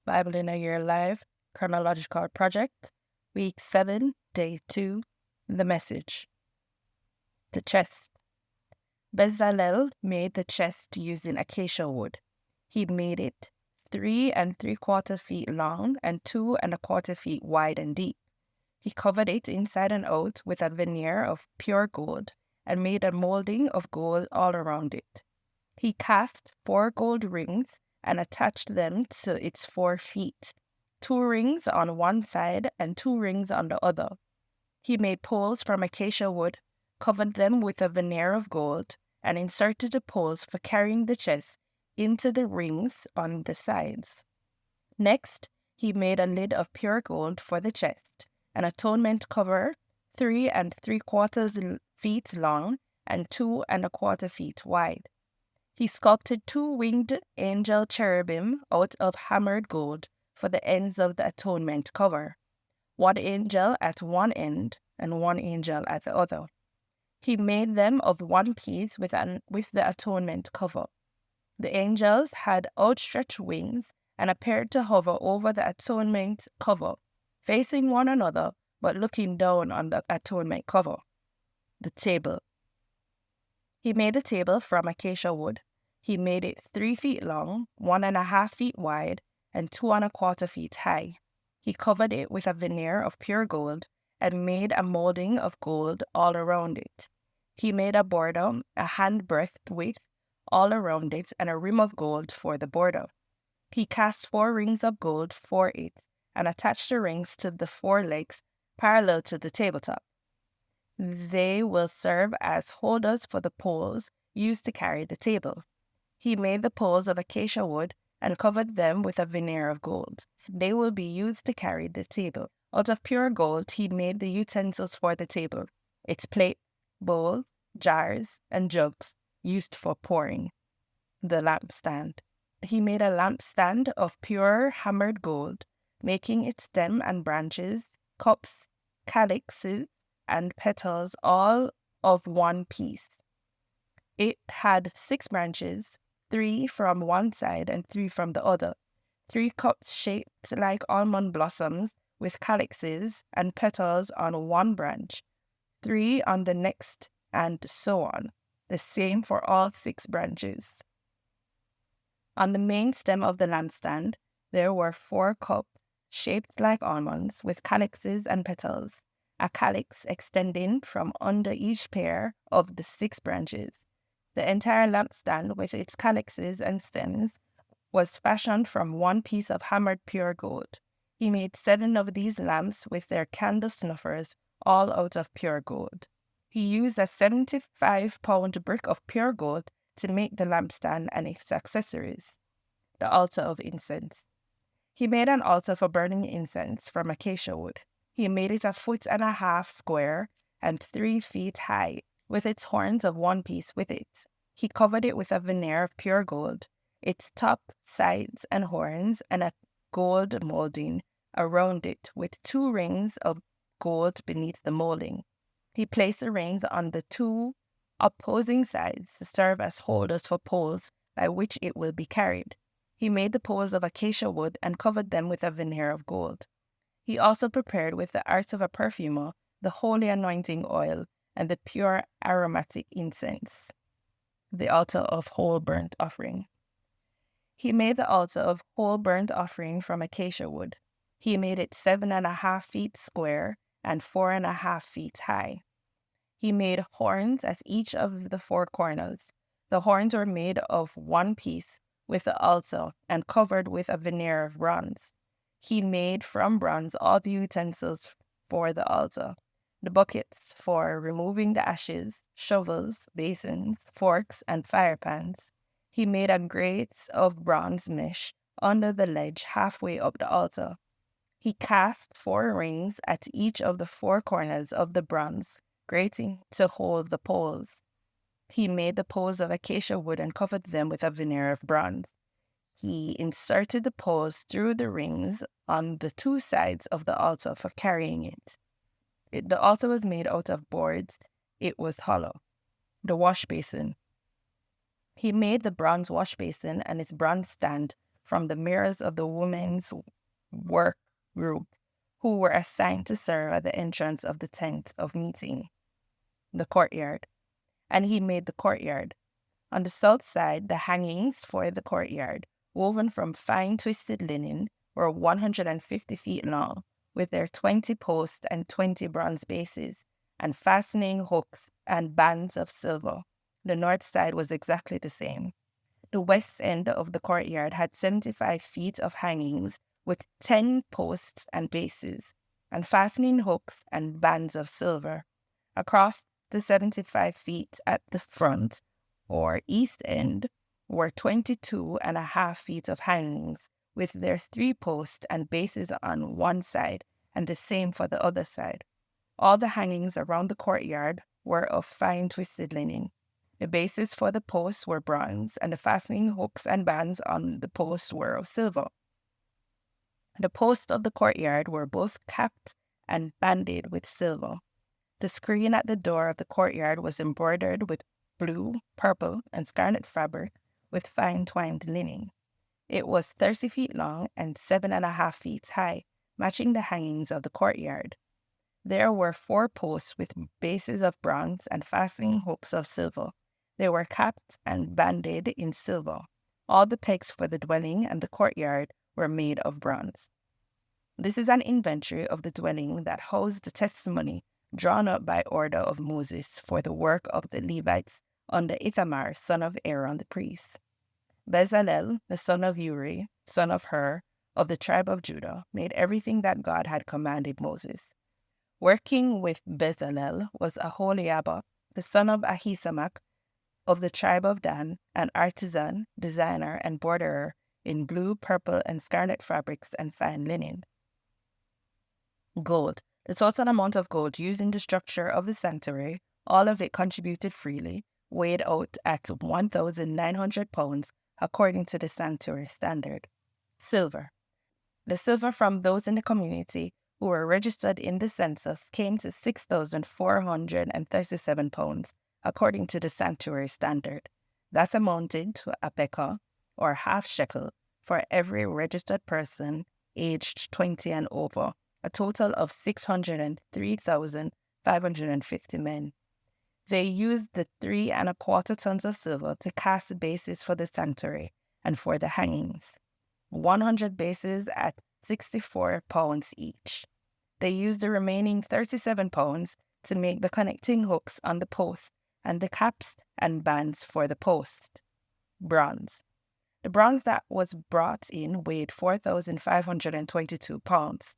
Bible in a Year Live, Chronological Project, Week 7, Day 2, The Message. The chest. Bezalel made the chest using acacia wood. He made it 3 3/4 feet long and 2 1/4 feet wide and deep. He covered it inside and out with a veneer of pure gold and made a molding of gold all around it. He cast 4 gold rings and attached them to its 4 feet, 2 rings on one side and 2 rings on the other. He made poles from acacia wood, covered them with a veneer of gold, and inserted the poles for carrying the chest into the rings on the sides. Next, he made a lid of pure gold for the chest, an atonement cover 3 3/4 feet long and 2 1/4 feet wide. He sculpted 2 winged angel cherubim out of hammered gold for the ends of the atonement cover, 1 angel at one end and 1 angel at the other. He made them of one piece with the atonement cover. The angels had outstretched wings and appeared to hover over the atonement cover, facing one another but looking down on the atonement cover. The table. He made the table from acacia wood. He made it 3 feet long, 1 1/2 feet wide, and 2 1/4 feet high. He covered it with a veneer of pure gold and made a molding of gold all around it. He made a border a handbreadth width all around it and a rim of gold for the border. He cast 4 rings of gold for it and attached the rings to the 4 legs parallel to the tabletop. They will serve as holders for the poles used to carry the table. He made the poles of acacia wood and covered them with a veneer of gold. They will be used to carry the table. Out of pure gold, he made the utensils for the table, its plates, bowls, jars, and jugs used for pouring. The lampstand. He made a lampstand of pure hammered gold, making its stem and branches, cups, calyxes, and petals all of one piece. It had 6 branches, 3 from one side and 3 from the other, 3 cups shaped like almond blossoms with calyxes and petals on one branch, 3 on the next, and so on, the same for all 6 branches. On the main stem of the lampstand, there were 4 cups shaped like almonds with calyxes and petals, a calyx extending from under each pair of the 6 branches. The entire lampstand with its calyxes and stems was fashioned from one piece of hammered pure gold. He made 7 of these lamps with their candle snuffers, all out of pure gold. He used a 75-pound brick of pure gold to make the lampstand and its accessories. The altar of incense. He made an altar for burning incense from acacia wood. He made it 1.5 feet square and 3 feet high, with its horns of one piece with it. He covered it with a veneer of pure gold, its top, sides, and horns, and a gold molding around it with 2 rings of gold beneath the molding. He placed the rings on the 2 opposing sides to serve as holders for poles by which it will be carried. He made the poles of acacia wood and covered them with a veneer of gold. He also prepared with the art of a perfumer the holy anointing oil and the pure aromatic incense. The altar of whole burnt offering. He made the altar of whole burnt offering from acacia wood. He made it 7.5 feet square and 4.5 feet high. He made horns at each of the 4 corners. The horns were made of one piece with the altar and covered with a veneer of bronze. He made from bronze all the utensils for the altar, the buckets for removing the ashes, shovels, basins, forks, and fire pans. He made a grate of bronze mesh under the ledge halfway up the altar. He cast 4 rings at each of the 4 corners of the bronze grating to hold the poles. He made the poles of acacia wood and covered them with a veneer of bronze. He inserted the poles through the rings on the 2 sides of the altar for carrying it. The altar was made out of boards. It was hollow. The wash basin. He made the bronze wash basin and its bronze stand from the mirrors of the women's work group who were assigned to serve at the entrance of the tent of meeting, the courtyard. And he made the courtyard. On the south side, the hangings for the courtyard, woven from fine twisted linen, were 150 feet long, with their 20 posts and 20 bronze bases, and fastening hooks and bands of silver. The north side was exactly the same. The west end of the courtyard had 75 feet of hangings with 10 posts and bases, and fastening hooks and bands of silver. Across the 75 feet at the front, or east end, were 22.5 feet of hangings, with their 3 posts and bases on one side, and the same for the other side. All the hangings around the courtyard were of fine twisted linen. The bases for the posts were bronze, and the fastening hooks and bands on the posts were of silver. The posts of the courtyard were both capped and banded with silver. The screen at the door of the courtyard was embroidered with blue, purple, and scarlet fabric with fine twined linen. It was 30 feet long and 7.5 feet high, matching the hangings of the courtyard. There were 4 posts with bases of bronze and fastening hooks of silver. They were capped and banded in silver. All the pegs for the dwelling and the courtyard were made of bronze. This is an inventory of the dwelling that housed the testimony drawn up by order of Moses for the work of the Levites under Ithamar, son of Aaron the priest. Bezalel, the son of Uri, son of Hur, of the tribe of Judah, made everything that God had commanded Moses. Working with Bezalel was Aholiab, the son of Ahisamach, of the tribe of Dan, an artisan, designer, and borderer in blue, purple, and scarlet fabrics and fine linen. Gold. The total amount of gold used in the structure of the sanctuary, all of it contributed freely, weighed out at 1,900 pounds according to the sanctuary standard. Silver. The silver from those in the community who were registered in the census came to 6,437 pounds according to the sanctuary standard. That amounted to a pekah, or half shekel, for every registered person aged 20 and over, a total of 603,550 men. They used the 3¼ tons of silver to cast the bases for the sanctuary and for the hangings, 100 bases at 64 pounds each. They used the remaining 37 pounds to make the connecting hooks on the post and the caps and bands for the post. Bronze. The bronze that was brought in weighed 4,522 pounds.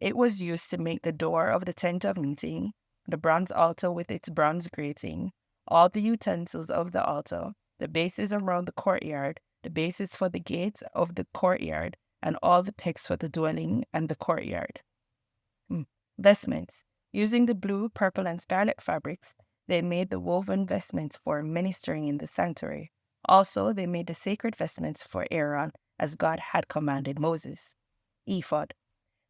It was used to make the door of the tent of meeting, the bronze altar with its bronze grating, all the utensils of the altar, the bases around the courtyard, the bases for the gates of the courtyard, and all the pegs for the dwelling and the courtyard. Vestments. Using the blue, purple, and scarlet fabrics, they made the woven vestments for ministering in the sanctuary. Also, they made the sacred vestments for Aaron, as God had commanded Moses. Ephod.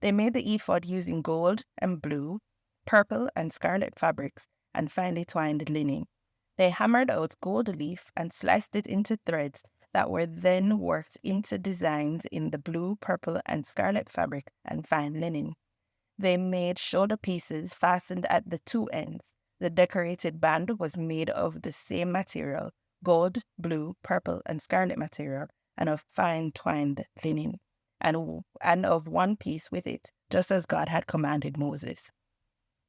They made the ephod using gold and blue, purple, and scarlet fabrics and finely twined linen. They hammered out gold leaf and sliced it into threads that were then worked into designs in the blue, purple, and scarlet fabric and fine linen. They made shoulder pieces fastened at the 2 ends. The decorated band was made of the same material, gold, blue, purple, and scarlet material, and of fine twined linen, and of one piece with it, just as God had commanded Moses.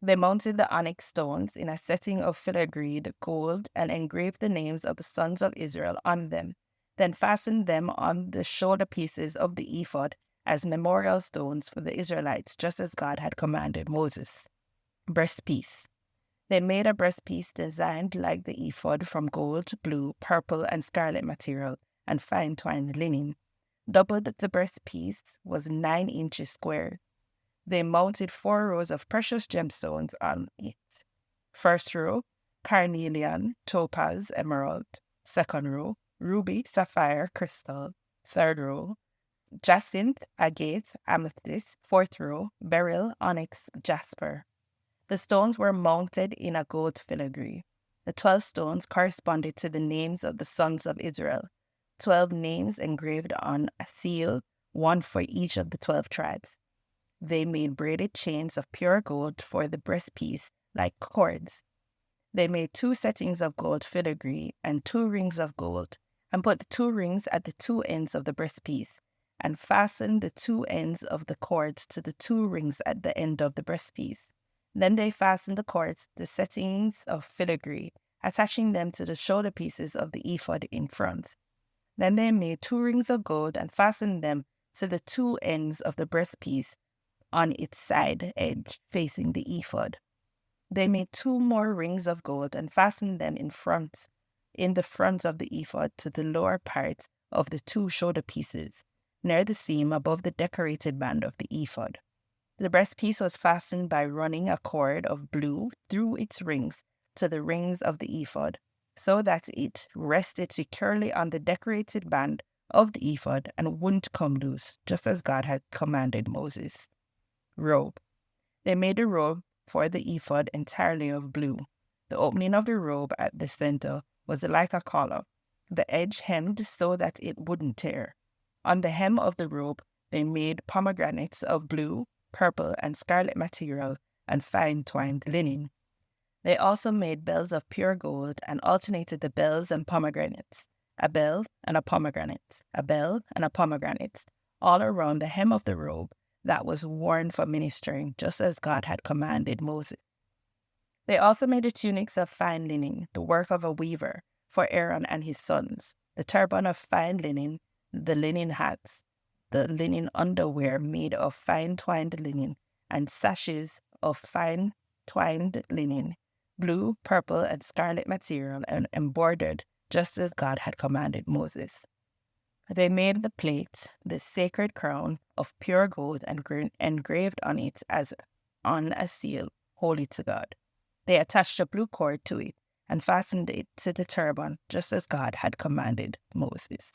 They mounted the onyx stones in a setting of filigreed gold and engraved the names of the sons of Israel on them, then fastened them on the shoulder pieces of the ephod as memorial stones for the Israelites, just as God had commanded Moses. Breastpiece. They made a breastpiece designed like the ephod from gold, blue, purple, and scarlet material and fine twined linen. Doubled the breastpiece was 9 inches square. They mounted 4 rows of precious gemstones on it. First row, carnelian, topaz, emerald. Second row, ruby, sapphire, crystal. Third row, jacinth, agate, amethyst. Fourth row, beryl, onyx, jasper. The stones were mounted in a gold filigree. The 12 stones corresponded to the names of the sons of Israel. 12 names engraved on a seal, one for each of the 12 tribes. They made braided chains of pure gold for the breastpiece, like cords. They made 2 settings of gold filigree and 2 rings of gold, and put the 2 rings at the 2 ends of the breastpiece, and fastened the 2 ends of the cords to the 2 rings at the end of the breastpiece. Then they fastened the cords, the settings of filigree, attaching them to the shoulder pieces of the ephod in front. Then they made 2 rings of gold and fastened them to the 2 ends of the breastpiece on its side edge facing the ephod. They made 2 more rings of gold and fastened them in the front of the ephod to the lower parts of the 2 shoulder pieces, near the seam above the decorated band of the ephod. The breastpiece was fastened by running a cord of blue through its rings to the rings of the ephod, so that it rested securely on the decorated band of the ephod and wouldn't come loose, just as God had commanded Moses. Robe. They made a robe for the ephod entirely of blue. The opening of the robe at the center was like a collar, the edge hemmed so that it wouldn't tear. On the hem of the robe, they made pomegranates of blue, purple, and scarlet material and fine twined linen. They also made bells of pure gold and alternated the bells and pomegranates, a bell and a pomegranate, a bell and a pomegranate, all around the hem of the robe that was worn for ministering, just as God had commanded Moses. They also made the tunics of fine linen, the work of a weaver, for Aaron and his sons, the turban of fine linen, the linen hats, the linen underwear made of fine twined linen, and sashes of fine twined linen, blue, purple, and scarlet material, and embroidered, just as God had commanded Moses. They made the plate, the sacred crown, of pure gold and engraved on it as on a seal, holy to God. They attached a blue cord to it and fastened it to the turban, just as God had commanded Moses.